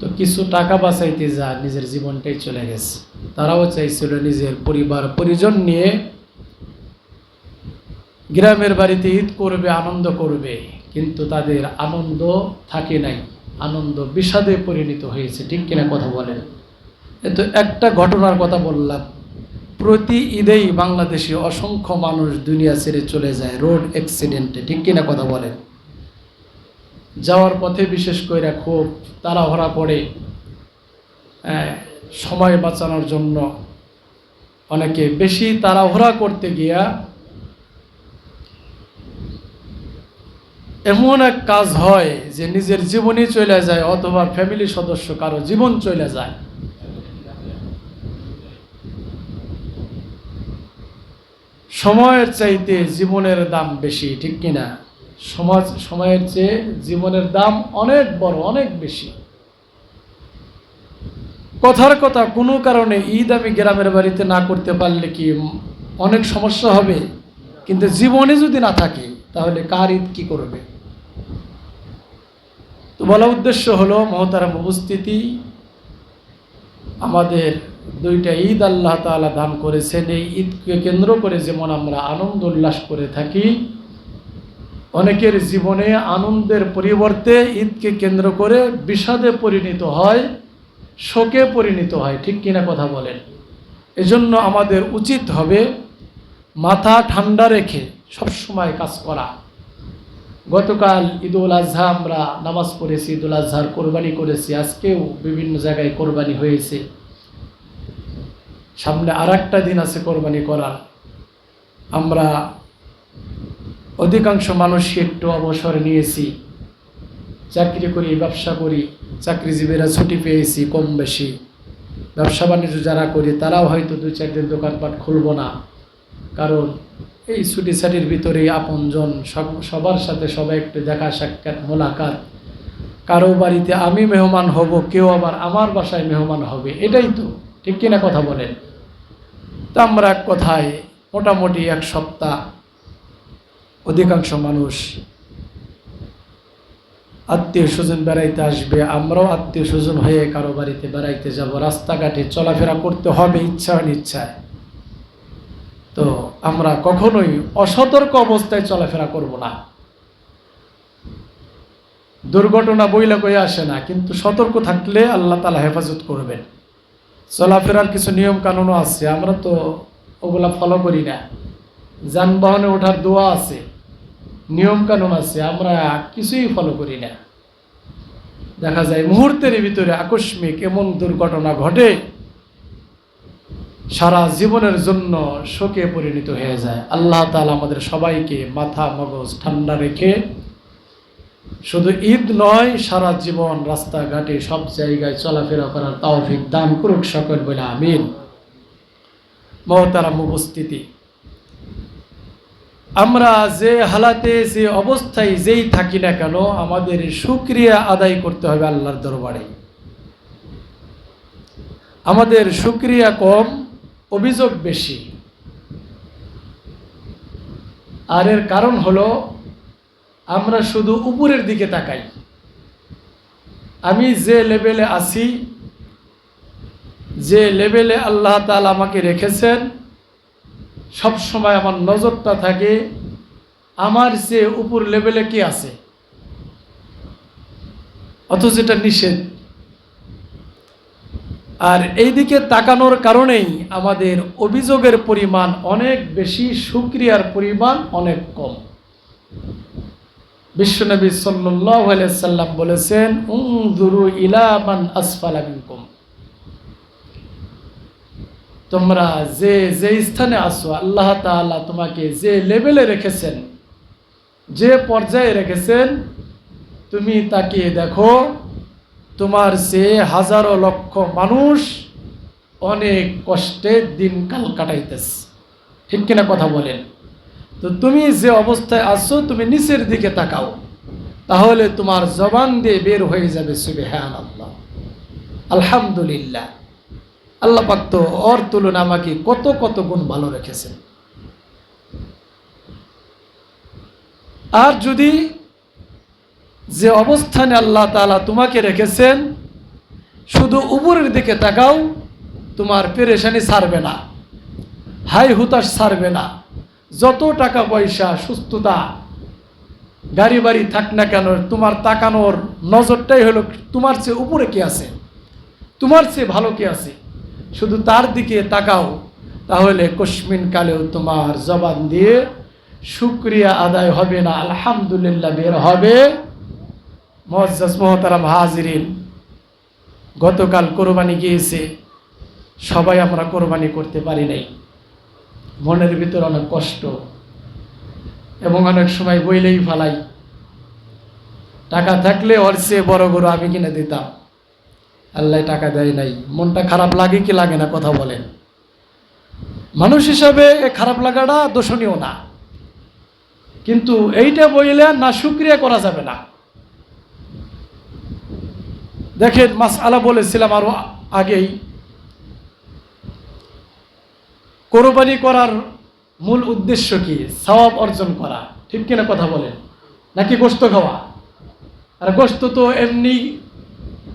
তো কিছু টাকা বাঁচাইতে যা নিজের জীবনটাই চলে গেছে। তারাও চাইছিল নিজের পরিবার পরিজন নিয়ে গ্রামের বাড়িতে ঈদ করবে, আনন্দ করবে, কিন্তু তাদের আনন্দ থাকে নাই, আনন্দ বিষাদে পরিণত হয়েছে। ঠিক কিনা কথা বলেন? তো একটা ঘটনার কথা বললাম, প্রতি ঈদেই বাংলাদেশে অসংখ্য মানুষ দুনিয়া ছেড়ে চলে যায় রোড অ্যাক্সিডেন্টে। ঠিক কিনা কথা বলেন? যাওয়ার পথে বিশেষ করে খুব তাড়াহুড়া করে সময় বাঁচানোর জন্য অনেকে বেশি তাড়াহুড়া করতে গিয়া এমন এক কাজ হয় যে নিজের জীবনই চলে যায়, অথবা ফ্যামিলি সদস্য কারো জীবন চলে যায়। সময়ের চাইতে জীবনের দাম বেশি। ঠিক কিনা? সময়ের চেয়ে জীবনের দাম অনেক বড়, অনেক বেশি। কথার কথা, কোনো কারণে ঈদ আমি গ্রামের বাড়িতে না করতে পারলে কি অনেক সমস্যা হবে? কিন্তু জীবনে যদি না থাকে তাহলে কার ঈদ কি করবে? তো বলা উদ্দেশ্য হলো, মহতারাম উপস্থিতি, আমাদের দুইটা ঈদ আল্লাহ তাআলা দান করেছেন। এই ঈদকে কেন্দ্র করে যেমন আমরা আনন্দ উল্লাস করে থাকি, অনেকের জীবনে আনন্দের পরিবর্তে ঈদকে কেন্দ্র করে বিষাদে পরিণত হয়, শোকে পরিণত হয়। ঠিক কিনা কথা বলেন? এজন্য আমাদের উচিত হবে মাথা ঠান্ডা রেখে সবসময় কাজ করা। গতকাল ঈদুল আজহা আমরা নামাজ পড়েছি, ঈদুল আজহার কোরবানি করেছি, আজকেও বিভিন্ন জায়গায় কোরবানি হয়েছে। সামনে আর একটা দিন আছে কোরবানি করার। আমরা অধিকাংশ মানুষই একটু অবসর নিয়েছি, চাকরি করি, ব্যবসা করি, চাকরিজীবীরা ছুটি পেয়েছি কম বেশি। ব্যবসা বাণিজ্য যারা করি তারাও হয়তো 2-4 দিন দোকানপাট খুলব না, কারণ এই ছুটি ছাটির ভিতরেই আপনজন সবার সাথে সবাই একটু দেখা সাক্ষাৎ মোলাকাত, কারো বাড়িতে আমি মেহমান হব, কেউ আবার আমার বাসায় মেহমান হবে, এটাই তো। ঠিক কিনা কথা বলেন? তা আমরা এক কথায় মোটামুটি এক সপ্তাহ অধিকাংশ মানুষ আত্মীয় স্বজন বেড়াইতে আসবে, আমরাও আত্মীয় স্বজন হয়ে কারো বাড়িতে বেড়াইতে যাব, রাস্তাঘাটে চলাফেরা করতে হবে ইচ্ছা অনিচ্ছায়। তো আমরা কখনোই অসতর্ক অবস্থায় চলাফেরা করব না। দুর্ঘটনা বইলা কই আসে না, কিন্তু সতর্ক থাকলে আল্লাহ তাআলা হেফাজত করবেন। চলাফেরার কিছু নিয়ম কানুনও আছে, আমরা তো ওগুলা ফলো করি না। যানবাহনে ওঠার দোয়া আছে, নিয়ম কানুন আছে, আমরা কিছুই ফলো করি না। দেখা যায় মুহূর্তের ভিতরে আকস্মিক এমন দুর্ঘটনা ঘটে, সারা জীবনের জন্য শোকে পরিণত হয়ে যায়। আল্লাহ তাআলা আমাদের সবাইকে মাথা মগজ ঠান্ডা রেখে শুধু ঈদ নয়, সারা জীবন রাস্তাঘাটে সব জায়গায় চলাফেরা করার তৌফিক দান করুক সকল বলে আমিন। মহতারাম উপস্থিতি, আমরা যে হালাতে, যে অবস্থায় যেই থাকি না কেন, আমাদের শুকরিয়া আদায় করতে হবে আল্লাহর দরবারে। আমাদের শুকরিয়া কম, অভিযোগ বেশি। আর এর কারণ হলো আমরা শুধু উপরের দিকে তাকাই। আমি যে লেভেলে আছি, যে লেভেলে আল্লাহ তাআলা আমাকে রেখেছেন, সব সময় আমার নজরটা থাকে আমার যে উপর লেভেলে কি আছে, অথচ এটা নিষেধ। আর এই দিকে তাকানোর কারণেই আমাদের অভিযোগের পরিমাণ অনেক বেশি, শুকরিয়ার পরিমাণ অনেক কম। বিশ্বনবী সাল্লাল্লাহু আলাইহি সাল্লাম বলেছেন, উনজুরু ইলা মান আসফালা মিনকুম, তোমরা যে যে স্থানে আছো, আল্লাহ তাআলা তোমাকে যে লেভেলে রেখেছেন, যে পর্যায়ে রেখেছেন, তুমি তাকিয়ে দেখো, তোমার যে হাজারো লক্ষ মানুষ অনেক কষ্টে দিনকাল কাটাইতেছে। ঠিক কিনা কথা বলেন? তো তুমি যে অবস্থায় আছো, তুমি নিচের দিকে তাকাও, তাহলে তোমার জবান দিয়ে বের হয়ে যাবে সুবহানাল্লাহ, আলহামদুলিল্লাহ। আল্লাহ পাক তো ওর তুলনা আমাকে কত কত গুণ ভালো রেখেছেন। আর যদি যে অবস্থানে আল্লাহ তাআলা তোমাকে রেখেছেন শুধু উপরের দিকে তাকাও, তোমার পেরেশানি ছাড়বে না, হাই হুতাশ ছাড়বে না। যত টাকা পয়সা সুস্থতা গাড়ি বাড়ি থাক না কেন, তোমার তাকানোর নজরটাই হলো তোমার চেয়ে উপরে কে আছে, তোমার চেয়ে ভালো কে আছে, শুধু তার দিকে তাকাও। তাহলে কশমিন কালেও তোমার জবান দিয়ে শুকরিয়া আদায় হবে না, আলহামদুলিল্লাহ বের হবে। মুআজ্জাজ মুহতারাম হাজিরিন, গতকাল কোরবানি গিয়েছে, সবাই আমরা কোরবানি করতে পারি নাই। মনের ভিতর অনেক কষ্ট এবং অনেক সময় বইলেই ফালাই, টাকা থাকলে ওর চেয়ে বড় গরু আমি কিনে দিতাম, আল্লাহ টাকা দেয় নাই। মনটা খারাপ লাগে কি লাগে না, কথা বলেন? মানুষ হিসাবে খারাপ লাগাটা দোষণীয় না, কিন্তু এইটা বইলে না শুকরিয়া করা যাবে না। দেখেন, মাসআলা বলেছিলাম আরো আগেই, কোরবানি করার মূল উদ্দেশ্য কি? সওয়াব অর্জন করা, ঠিক কিনা কথা বলেন? নাকি গোশত খাওয়া? আর গোশত তো এমনি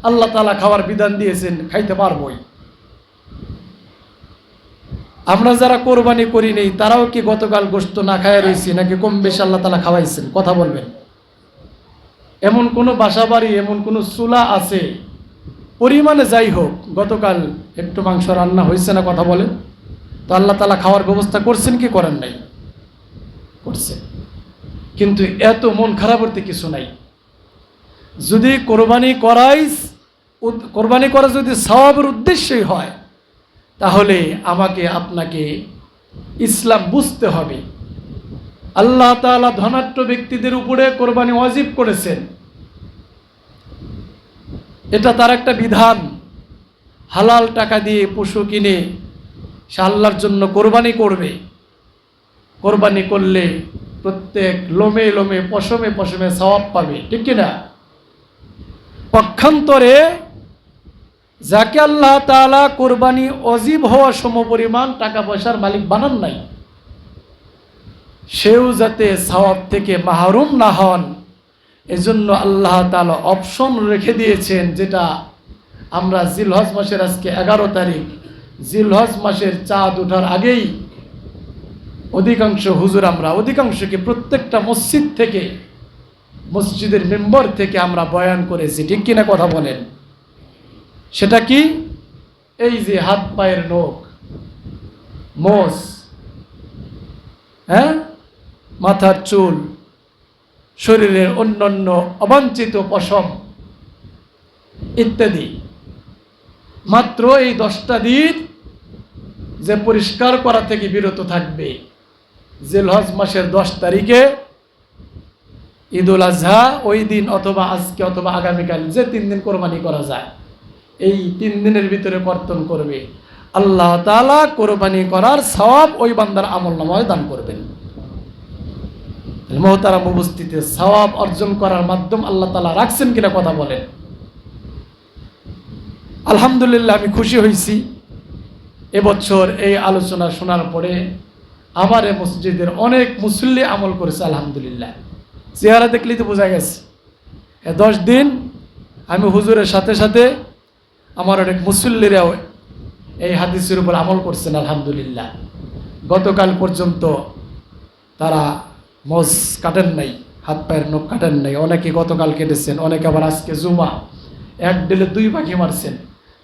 আল্লাহ তাআলা খাওয়ার বিধান দিয়েছেন, খাইতে পারবই। আমরা যারা কোরবানি করি নেই তারাও কি গতকাল গোশত না খায় রয়েছি, নাকি কম বেশি আল্লাহ তাআলা খাওয়াইছেন? কথা বলবেন। এমন কোনো বাসা বাড়ি, এমন কোনো চুলা আছে, পরিমাণে যাই হোক, গতকাল একটু মাংস রান্না হয়েছে না, কথা বলেন? তো আল্লাহ তাআলা খাওয়ার ব্যবস্থা করছেন কি করেন নাই? করছেন। কিন্তু এত মন খারাপ করতে কিছু নাই। যদি কোরবানি করা যদি সওয়াবের উদ্দেশ্যই হয়, তাহলে আমাকে আপনাকে ইসলাম বুঝতে হবে। আল্লাহ তাআলা ধনাঢ্য ব্যক্তিদের উপরে কোরবানি ওয়াজিব করেছেন, এটা তার একটা বিধান। হালাল টাকা দিয়ে পশু কিনে সে আল্লাহর জন্য কোরবানি করবে। কোরবানি করলে প্রত্যেক লোমে লোমে পশমে পশমে সওয়াব পাবে, ঠিক কিনা? পক্ষান্তরে যাকে আল্লাহ তাআলা কোরবানি ওয়াজিব হওয়া সমপরিমাণ টাকা পয়সার মালিক বানান নাই, সেও যাতে সওয়াব থেকে মাহরুম না হন, এজন্য আল্লাহ তাআলা অপশন রেখে দিয়েছেন। যেটা আমরা জিলহজ মাসের আজকে 11 তারিখ, জিলহজ মাসের চাঁদ ওঠার আগেই অধিকাংশ হুজুর, আমরা অধিকাংশকে প্রত্যেকটা মসজিদ থেকে, মসজিদের মেম্বার থেকে আমরা বয়ান করেছি, ঠিক কিনা কথা বলেন? সেটা কি? এই যে হাত পায়ের নখ, মোষ, মাথার চুল, শরীরের অন্যান্য অবাঞ্ছিত পশম ইত্যাদি, মাত্র এই 10টা দিন যে পরিষ্কার করা থেকে বিরত থাকবে। জিলহজ মাসের 10 তারিখে ঈদুল আজহা, ওই দিন অথবা আজকে অথবা আগামীকাল, যে 3 দিন কোরবানি করা যায়, এই 3 দিনের ভিতরে কর্তন করবে। আল্লাহ তাআলা কোরবানি করার সওয়াব ওই বান্দার আমলনামায় দান করবেন। মুহতারাম উপস্থিতি, সওয়াব অর্জন করার মাধ্যম আল্লাহ তাআলা রাখছেন কিনা, কথা বলেন? আলহামদুলিল্লাহ, আমি খুশি হয়েছি এবছর এই আলোচনা শোনার পরে। আমার এই মসজিদের অনেক মুসল্লি আমল করেছে, আলহামদুলিল্লাহ। চেহারা দেখলেই তো বোঝা গেছে। 10 দিন আমি হুজুরের সাথে সাথে আমার অনেক মুসল্লিরাও এই হাদিসের উপর আমল করছেন, আলহামদুলিল্লাহ। গতকাল পর্যন্ত তারা মোষ কাটেন নাই, হাত পায়ের নখ কাটেন নাই। অনেকে গতকাল কেটেছেন, অনেকে আবার আজকে জুমা, 1 ডেলে 2 পাখি মারছেন।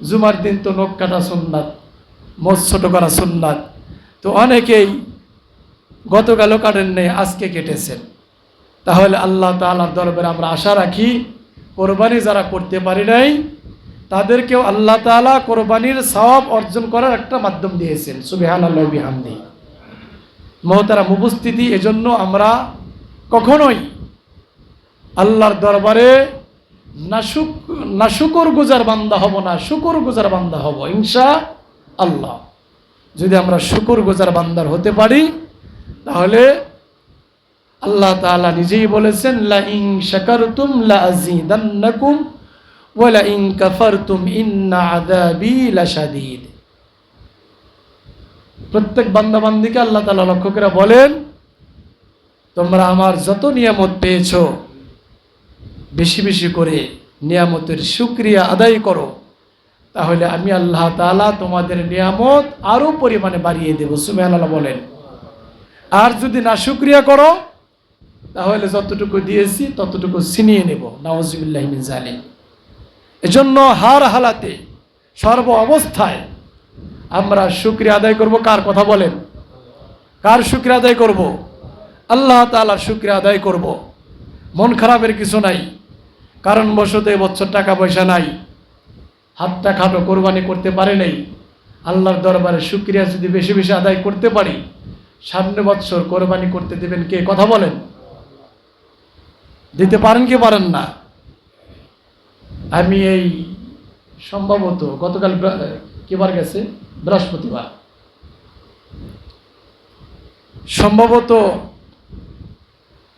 জুমার দিন তো নখ কাটা সুন্নাত, মোষ ছোট করা সুন্নাত, তো অনেকেই গতকালও কাটেন নাই, আজকে কেটেছেন। তাহলে আল্লাহ তাআলার দরবারে আমরা আশা রাখি, কোরবানি যারা করতে পারি নাই তাদেরকেও আল্লাহ তাআলা কোরবানির সওয়াব অর্জন করার একটা মাধ্যম দিয়েছেন। সুবহানাল্লাহ ওয়া বিহামদিহি। মুহতারাম উপস্থিতি, এজন্য আমরা কখনোই আল্লাহর দরবারে নাশুকর গুজার বান্দা হব না, শুকর গুজার বান্দা হব ইনশাআল্লাহ। যদি আমরা শুকর গুজার বান্দার হতে পারি, তাহলে আল্লাহ তাআলা নিজেই বলেছেন, লা ইন শাকারতুম লা আযীদান্নাকুম ওয়া লা ইন কাফারতুম ইন্না আযাবি লাশাদীদ। প্রত্যেক বান্দা বান্দিকে আল্লাহ তাআলা লক্ষ্য করে বলেন, তোমরা আমার যত নিয়ামত পেয়েছো বেশি বেশি করে নিয়ামতের শুকরিয়া আদায় করো, তাহলে আমি আল্লাহ তাআলা তোমাদের নিয়ামত আরো পরিমাণে বাড়িয়ে দেব। সুবহানাল্লাহ বলেন। আর যদি না শুকরিয়া করো তাহলে যতটুকু দিয়েছি ততটুকু ছিনিয়ে নেব। নাউযুবিল্লাহি মিন যালিক। এজন্য হার হালাতে সর্ব অবস্থায় আমরা শুকরিয়া আদায় করব। কার কথা বলেন? কার শুকরিয়া আদায় করব? আল্লাহ তাআলার শুকরিয়া আদায় করব। মন খারাপের কিছু নাই। কারণবশত এবছর টাকা পয়সা নাই, হাতটা খাটো, কোরবানি করতে পারে নাই। আল্লাহর দরবারে শুকরিয়া যদি বেশি বেশি আদায় করতে পারি, সামনে বছর কোরবানি করতে দেবেন কে? কথা বলেন। দিতে পারেন কি পারেন না? আমি এই সম্ভবত গতকাল কিবার গেছে, বৃহস্পতিবার, সম্ভবত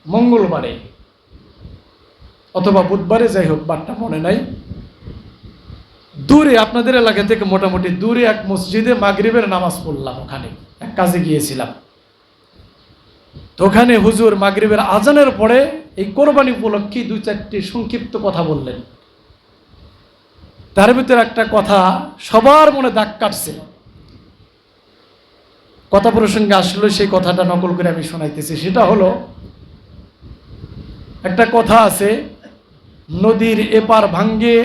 মঙ্গলবারে অথবা বুধবারে, যাই হোক বারটা মনে নাই, দূরে আপনাদের এলাকা থেকে মোটামুটি দূরে এক মসজিদে মাগরিবের নামাজ পড়লাম। ওখানে এক কাজে গিয়েছিলাম। তো ওখানে হুজুর মাগরিবের আজানের পরে এই কোরবানি উপলক্ষে 2-4টি সংক্ষিপ্ত কথা বললেন। তার ভিতরে একটা কথা সবার মনে দাগ কাটছে। কথা প্রসঙ্গে আসলে সেই কথাটা নকল করে আমি শোনাইতেছি। সেটা হলো, একটা কথা আছে, নদীর এপার ভাঙ্গে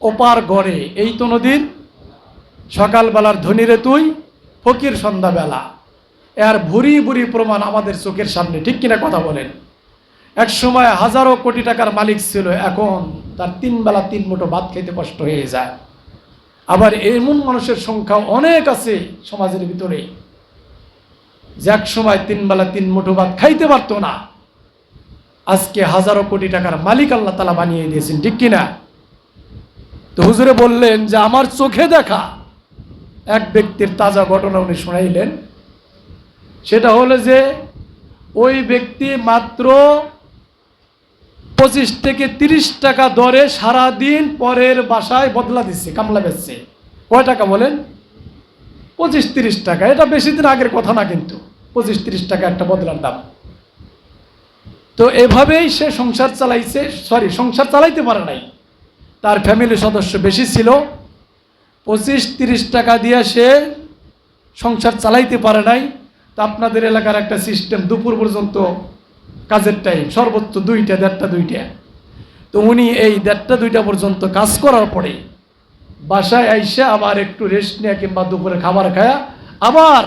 ওপার গড়ে, এই তো নদীর সকালবেলার ধনীরে তুই, ফকির সন্ধ্যাবেলা। এর ভুরি ভুরি প্রমাণ আমাদের চোখের সামনে। ঠিক কিনা কথা বলেন? এক সময় হাজারো কোটি টাকার মালিক ছিল, এখন তার 3 বেলা 3 মুঠো ভাত খেতে কষ্ট হয়ে যায়। আবার এমন মানুষের সংখ্যা অনেক আছে সমাজের ভিতরে যে এক সময় 3 বেলা 3 মুঠো ভাত খাইতে পারতো না, আজকে হাজারো কোটি টাকার মালিক আল্লাহ তাআলা বানিয়ে দিয়েছেন। ঠিক কিনা? তো হুজুরে বললেন যে আমার চোখে দেখা এক ব্যক্তির তাজা ঘটনা উনি শোনাইলেন। সেটা হলো যে ওই ব্যক্তি মাত্র 25 থেকে 30 টাকা দরে সারাদিন পরের বাসায় বদলা দিচ্ছে, কামলা বেচছে। কয় টাকা বলেন? 25-30 টাকা। এটা বেশি দিন আগের কথা না, কিন্তু 25-30 টাকা একটা বদলার দাম। তো এভাবেই সে সংসার চালাইছে, সংসার চালাইতে পারে নাই, তার ফ্যামিলি সদস্য বেশি ছিল। 25-30 টাকা দিয়ে সে সংসার চালাইতে পারে নাই। তা আপনাদের এলাকার একটা সিস্টেম, দুপুর পর্যন্ত কাজের টাইম, সর্বোচ্চ 2টা, 1:30, 2টা। তো উনি এই 1:30, 2টা পর্যন্ত কাজ করার পরে বাসায় আইসা আবার একটু রেস্ট নেয়া কিংবা দুপুরে খাবার খায়া আবার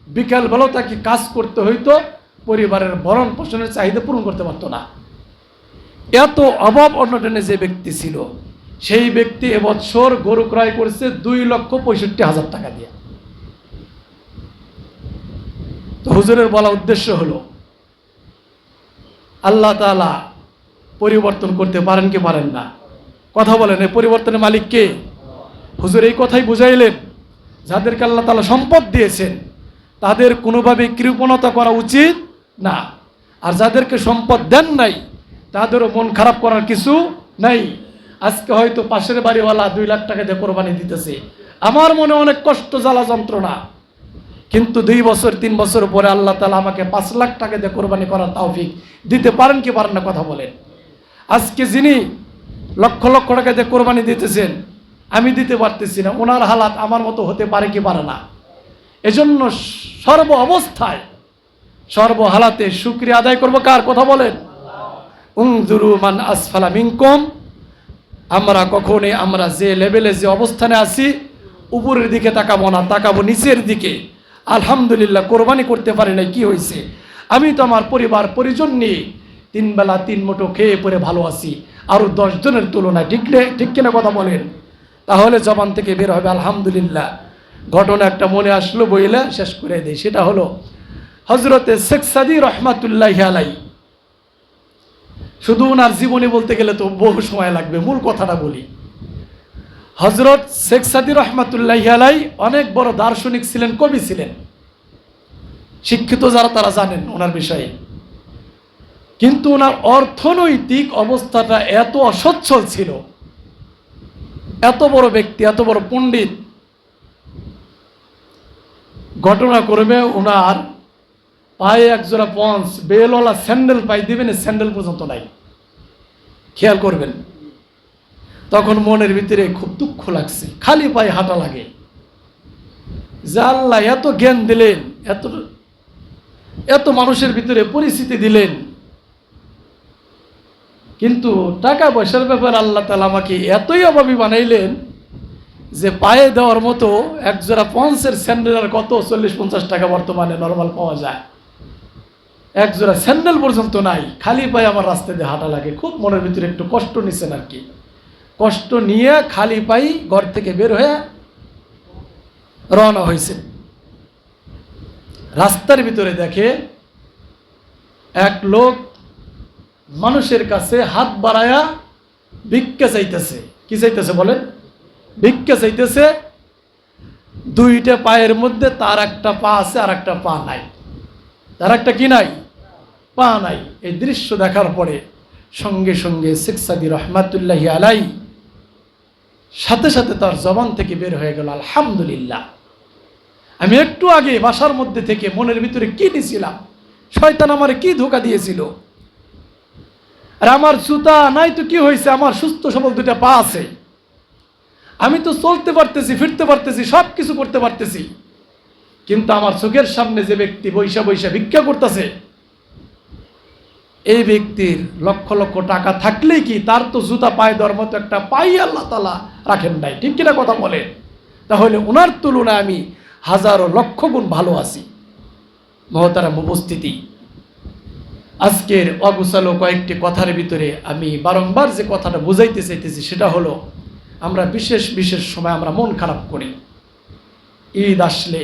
বিকালবেলাও তাকে কাজ করতে হইতো, পরিবারের ভরণ পোষণের চাহিদা পূরণ করতে পারতো না। এত অভাব অনটনে যে ব্যক্তি ছিল, সেই ব্যক্তি এবছর গরু ক্রয় করছে 2,65,000 টাকা দিয়ে। তো হুজুরের বলা উদ্দেশ্য হলো, আল্লাহ তাআলা পরিবর্তন করতে পারেন কি পারেন না? কথা বলেন। এই পরিবর্তনের মালিক কে? হুজুর এই কথাই বুঝাইলেন, যাদেরকে আল্লাহ তাআলা সম্পদ দিয়েছেন তাদের কোনোভাবে কৃপণতা করা উচিত না, আর যাদেরকে সম্পদ দেন নাই তাদেরও মন খারাপ করার কিছু নাই। আজকে হয়তো পাশের বাড়িওয়ালা 2 লাখ টাকা দিয়ে কোরবানি দিতেছে, আমার মনে অনেক কষ্ট, জ্বালা, যন্ত্রণা, কিন্তু 2 বছর 3 বছর পরে আল্লাহ তাআলা আমাকে 5 লাখ টাকা দিয়ে কোরবানি করার তৌফিক দিতে পারেন কি পারেন না? কথা বলেন। আজকে যিনি লক্ষ লক্ষ টাকা দিয়ে কোরবানি দিতেছেন, আমি দিতে পারতেছি না, ওনার হালাত আমার মতো হতে পারে কি পারে না? এজন্য সর্ব অবস্থায় সর্ব হালাতে শুকরিয়া আদায় করব। কার কথা বলেন? উনজুরু মান আসফালা মিনকুম। আমরা কখনোই আমরা যে লেভেলে, যে অবস্থানে আছি, উপরের দিকে তাকাবো না, তাকাবো নিচের দিকে। আলহামদুলিল্লাহ কোরবানি করতে পারি নাই, কি হয়েছে? আমি তো আমার পরিবার পরিজন নিয়ে 3 বেলা 3 মুঠো খেয়ে পরে ভালো আছি, আরও 10 জনের তুলনায়। ঠিক কিনা কথা বলেন? তাহলে জবান থেকে বের হবে আলহামদুলিল্লাহ। ঘটনা একটা মনে আসলো, বইলে শেষ করে দেয়। সেটা হলো হজরতে শেখ সাদী রহমাতুল্লাহি আলাইহি। শুধু ওনার জীবনী বলতে গেলে তো বহু সময় লাগবে, মূল কথাটা বলি। হজরত শেখ সাদী রহমাতুল্লাহি আলাইহি অনেক বড় দার্শনিক ছিলেন, কবি ছিলেন, শিক্ষিত যারা তারা জানেন ওনার বিষয়ে। কিন্তু ওনার অর্থনৈতিক অবস্থাটা এত অসচ্ছল ছিল, এত বড় ব্যক্তি, এত বড় পণ্ডিত, ঘটনা করবে ওনার পায়ে একজোড়া পঞ্চ বেলওয়ালা স্যান্ডেল পাই দিবেন, স্যান্ডেল পর্যন্ত নাই। খেয়াল করবেন। তখন মনের ভিতরে খুব দুঃখ লাগছে, খালি পায়ে হাঁটা লাগে। যে আল্লাহ এত জ্ঞান দিলেন, এত এত মানুষের ভিতরে পরিস্থিতি দিলেন, কিন্তু টাকা পয়সার ব্যাপারে আল্লাহ তাআলা আমাকে এতই অভাবী বানাইলেন যে পায়ে দেওয়ার মতো একজোড়া পন্সের স্যান্ডেলের কত 40-50 টাকা বর্তমানে নর্মাল পাওয়া যায়, একজোড়া স্যান্ডেল পর্যন্ত নাই, খালি পায়ে আমার রাস্তা দিয়ে হাঁটা লাগে। খুব মনের ভিতরে একটু কষ্ট নিছেন আর কি। কষ্ট নিয়ে খালি পায়ে ঘর থেকে বের হয়ে রওনা হয়েছে। রাস্তার ভিতরে দেখে এক লোক মানুষের কাছে হাত বাড়ায়া ভিক্ষা চাইতেছে। কি চাইতেছে বলেন? ভিক্ষা চাইতেছে। দুইটা পায়ের মধ্যে তার একটা পা আছে আর একটা পা নাই। তার একটা কি নাই? পা নাই। এই দৃশ্য দেখার পরে সঙ্গে সঙ্গে শেখ সাদী রহমাতুল্লাহি আলাইহি সাথে সাথে তার জবান থেকে বের হয়ে গেল, আলহামদুলিল্লাহ, আমি একটু আগে বাসার মধ্যে থেকে মনের ভিতরে কি নিয়েছিলাম, শয়তান আমারে কি ধোঁকা দিয়েছিল। আর আমার জুতা নাই তো কি হয়েছে, আমার সুস্থ সবল দুটা পা আছে, আমি তো চলতে পারতেছি, ফিরতে পারতেছি, সব কিছু করতে পারতেছি, কিন্তু আমার চোখের সামনে যে ব্যক্তি বৈশা বৈশা ভিক্ষা করতেছে, এই ব্যক্তির লক্ষ লক্ষ টাকা থাকলেই কি তার তো জুতা পায়ে দেওয়ার মতো একটা পাই আল্লাহ তাআলা রাখেন নাই। ঠিক কিনা কথা বলে? তাহলে ওনার তুলনায় আমি হাজারো লক্ষ গুণ ভালো আছি। মহতারাম উপস্থিতি, আজকের অগুছালো কয়েকটি কথার ভিতরে আমি বারংবার যে কথাটা বুঝাইতে চাইতেছি সেটা হলো, আমরা বিশেষ বিশেষ সময় আমরা মন খারাপ করি। ঈদ আসলে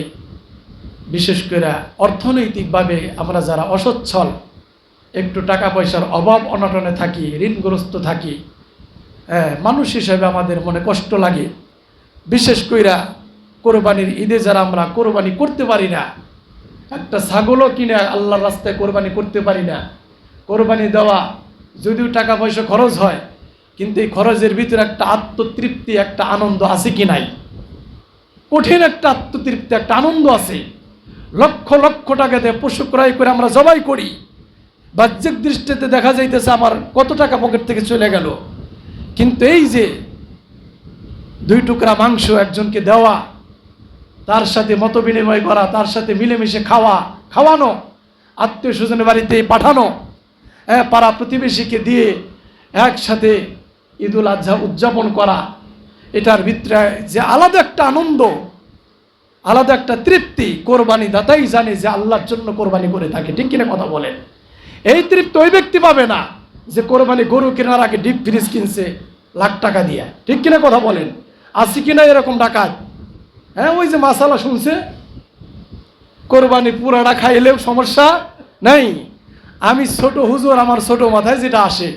বিশেষ করে অর্থনৈতিকভাবে আমরা যারা অসচ্ছল, একটু টাকা পয়সার অভাব অনটনে থাকি, ঋণগ্রস্ত থাকি, মানুষ হিসেবে আমাদের মনে কষ্ট লাগে। বিশেষ করে কোরবানির ঈদে যারা আমরা কোরবানি করতে পারি না, একটা ছাগলও কিনে আল্লাহর রাস্তায় কোরবানি করতে পারি না, কোরবানি দেওয়া যদিও টাকা পয়সা খরচ হয়, কিন্তু এই খরচের ভিতরে একটা আত্মতৃপ্তি, একটা আনন্দ আছে কি নাই? কঠিন একটা আত্মতৃপ্তি, একটা আনন্দ আছে। লক্ষ লক্ষ টাকা দিয়ে পশু ক্রয় করে আমরা জবাই করি, বাহ্যিক দৃষ্টিতে দেখা যাইতেছে আমার কত টাকা পকেট থেকে চলে গেল, কিন্তু এই যে 2 টুকরা মাংস একজনকে দেওয়া, তার সাথে মত বিনিময় করা, তার সাথে মিলেমিশে খাওয়ানো, আত্মীয় স্বজনের বাড়িতে পাঠানো, পাড়া প্রতিবেশীকে দিয়ে একসাথে ঈদুল আজহা উদযাপন করা, এটার ভিতরে যে আলাদা একটা আনন্দ, আলাদা একটা তৃপ্তি, কোরবানি দাতাই জানে যে আল্লাহর জন্য কোরবানি করে থাকে। ঠিক কিনা কথা বলেন? এই তৃপ্তি ওই ব্যক্তি পাবে না যে কোরবানি গরু কেনার আগে ডিপ ফ্রিজ কিনছে লাখ টাকা দিয়ে। ঠিক কিনা কথা বলেন? আছে কিনা এরকম ডাকাত? ওই যে মাসালা শুনছে, কোরবানি পুরাটা খাইলেও সমস্যা নাই। আমি ছোট হুজুর, আমার ছোট মাথায় যেটা আসে,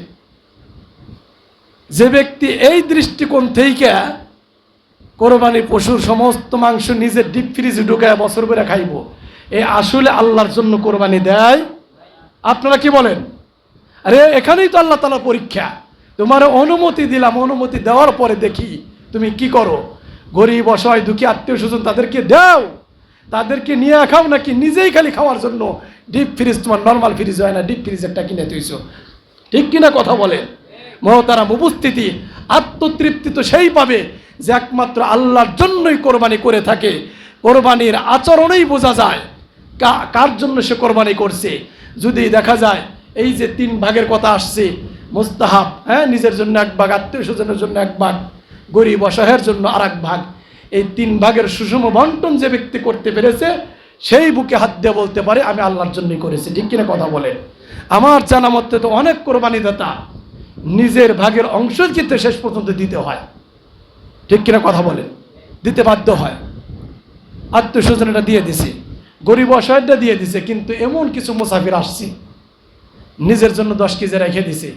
যে ব্যক্তি এই দৃষ্টিকোণ থেকে কোরবানি পশুর সমস্ত মাংস নিজের ডিপ ফ্রিজে ঢুকায় বছর করে খাইব, এ আসলে আল্লাহর জন্য কোরবানি দেয়? আপনারা কি বলেন? আরে এখানেই তো আল্লাহ তাআলা পরীক্ষা। তোমার অনুমতি দিলাম, অনুমতি দেওয়ার পরে দেখি তুমি কি করো। গরিব অসহায় দুঃখী আত্মীয় স্বজন তাদেরকে দাও, তাদেরকে নিয়ে খাও, নাকি নিজেই খালি খাওয়ার জন্য ডিপ ফ্রিজ, তোমার নর্মাল ফ্রিজ হয় না, ডিপ ফ্রিজ একটা কিনে তুইছো। ঠিক কিনা কথা বলেন? মহতারাম উপস্থিতি, আত্মতৃপ্তি তো সেই পাবে যে একমাত্র আল্লাহর জন্যই কোরবানি করে থাকে। কোরবানির আচরণেই বোঝা যায় কার জন্য সে কোরবানি করছে। যদি দেখা যায় এই যে 3 ভাগের কথা আসছে, মুস্তাহাব, নিজের জন্য 1 ভাগ, আত্মীয় স্বজনের জন্য 1 ভাগ, গরিব অসহায়ের জন্য আর 1 ভাগ, এই 3 ভাগের সুষম বন্টন যে ব্যক্তি করতে পেরেছে, সেই বুকে হাত দিয়ে বলতে পারে আমি আল্লাহর জন্যই করেছি। ঠিক কিনা কথা বলেন? আমার জানা মতে তো অনেক কোরবানি দাতা নিজের ভাগের অংশ কিন্তু শেষ পর্যন্ত দিতে হয়। ঠিক কিনা কথা বলেন? দিতে বাধ্য হয়। আত্মীয় স্বজনটা দিয়ে দিছে, গরিব অসহায়টা দিয়ে দিছে, কিন্তু এমন কিছু মুসাফির আসছে নিজের জন্য 10 কেজি রেখে দিছে,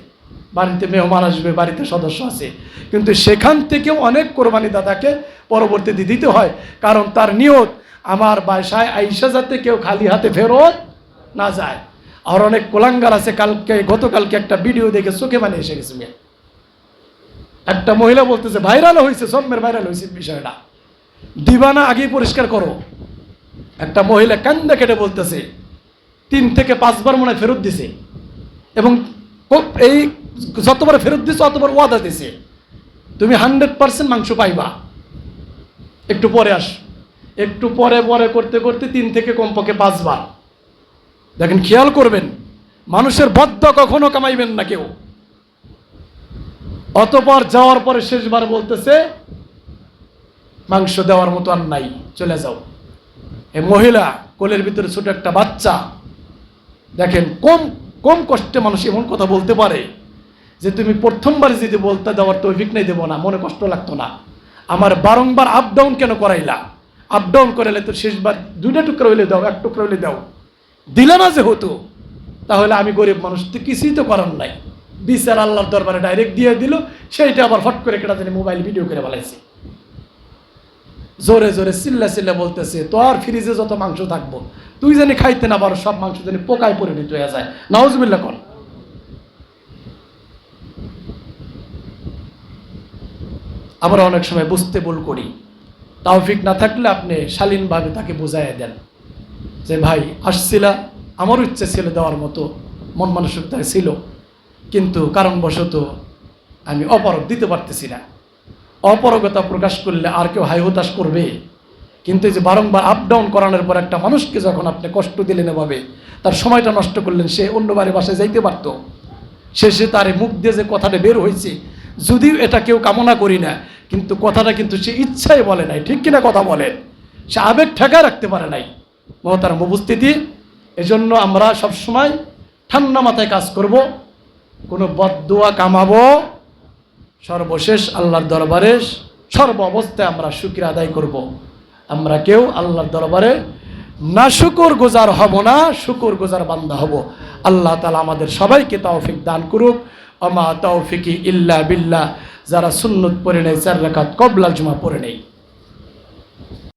বাড়িতে মেহমান আসবে, বাড়িতে সদস্য আছে, কিন্তু সেখান থেকেও অনেক কোরবানি দাতাকে পরবর্তীতে দিতে হয়, কারণ তার নিয়ত আমার বাসায় আইসা যাতে কেউ খালি হাতে ফেরত না যায়। আর অনেক কোলাঙ্গার আছে, গতকালকে একটা ভিডিও দেখে চোখে মানে এসে গেছে। একটা মহিলা বলতেছে, ভাইরাল হয়েছে, জন্মের ভাইরাল হয়েছে বিষয়টা, দিবানা আগেই পরিষ্কার করো। একটা মহিলা কান্দা কেটে বলতেছে 3 থেকে 5 বার মনে ফেরত দিছে, এবং এই যতবার ফেরত দিছে অতবার ওয়াদা দিছে তুমি 100% মাংস পাইবা। একটু পরে আস, একটু পরে পরে করতে করতে 3 থেকে কমপক্ষে 5 বার। দেখেন, খেয়াল করবেন, মানুষের বদ্ধ কখনো কামাইবেন না কেউ। অতঃপর যাওয়ার পরে শেষবার বলতেছে মাংস দেওয়ার মতো আর নাই, চলে যাও। এই মহিলা কোলের ভিতরে ছোট একটা বাচ্চা, দেখেন কম কম কষ্টে মানুষ এমন কথা বলতে পারে যে তুমি প্রথমবার যদি বলতে দেওয়ার তৌফিক নেই, দেবো না, মনে কষ্ট লাগতো না। আমার বারংবার আপ ডাউন কেন করাইলা? আপ ডাউন করাইলে তো শেষবার 2টা টুকরা হইলে দাও, 1 টুকরা হইলে দাও, দিলে না যে হতো। তাহলে আমি গরিব মানুষ, তো কিছুই তো করার নাই, বিচার আল্লাহর দরবারে ডাইরেক্ট দিয়ে দিল। সেইটা আবার ফট করে কেটা জানি মোবাইল ভিডিও করে বলাইছে, জোরে জোরে চিল্লা চিল্লা বলতেছে তোর ফ্রিজে যত মাংস থাকবো তুই জানি খাইতে না পারো, সব মাংস জানি পোকায় পরিণত হয়ে যায়। নাউজুবিল্লাহ কোন। আমরা অনেক সময় বুঝতে ভুল করি। তাওফিক না থাকলে আপনি শালীনভাবে তাকে বুঝাইয়া দেন যে ভাই আসছিলা, আমারও ইচ্ছে ছিল দেওয়ার মতো, মন মানসিকতা ছিল, কিন্তু কারণবশত আমি অপারগ দিতে পারতেছি না। অপারগতা প্রকাশ করলে আর কেউ হাই হতাশ করবে, কিন্তু এই যে বারংবার আপ ডাউন করানোর পর একটা মানুষকে যখন আপনি কষ্ট দিলেন এভাবে, তার সময়টা নষ্ট করলেন, সে অন্য বাড়ি বাসায় যাইতে পারতো। শেষে তার মুখ দিয়ে যে কথাটা বের হয়েছে, যদিও এটা কেউ কামনা করি না, কিন্তু কথাটা কিন্তু সে ইচ্ছাই বলে নাই, ঠিক কিনা কথা বলে, সে আবেগ ঠেকায় রাখতে পারে নাই। মহতারাম উপস্থিতি, এজন্য আমরা সবসময় ঠান্ডা মাথায় কাজ করব, কোনো বদদুয়া কামাবো, সর্বশেষ আল্লাহর দরবারে সর্ব অবস্থায় আমরা শুকরিয়া আদায় করব। আমরা কেউ আল্লাহর দরবারে না শুকর গুজার হব না, শুকর গুজার বান্দা হব। আল্লাহ তাআলা আমাদের সবাইকে তৌফিক দান করুক। ওমা তৌফিকি ইল্লা বিল্লাহ। যারা সুন্নত পড়ে নেই 4 রাকাত কবলা জুমা পড়ে নেই।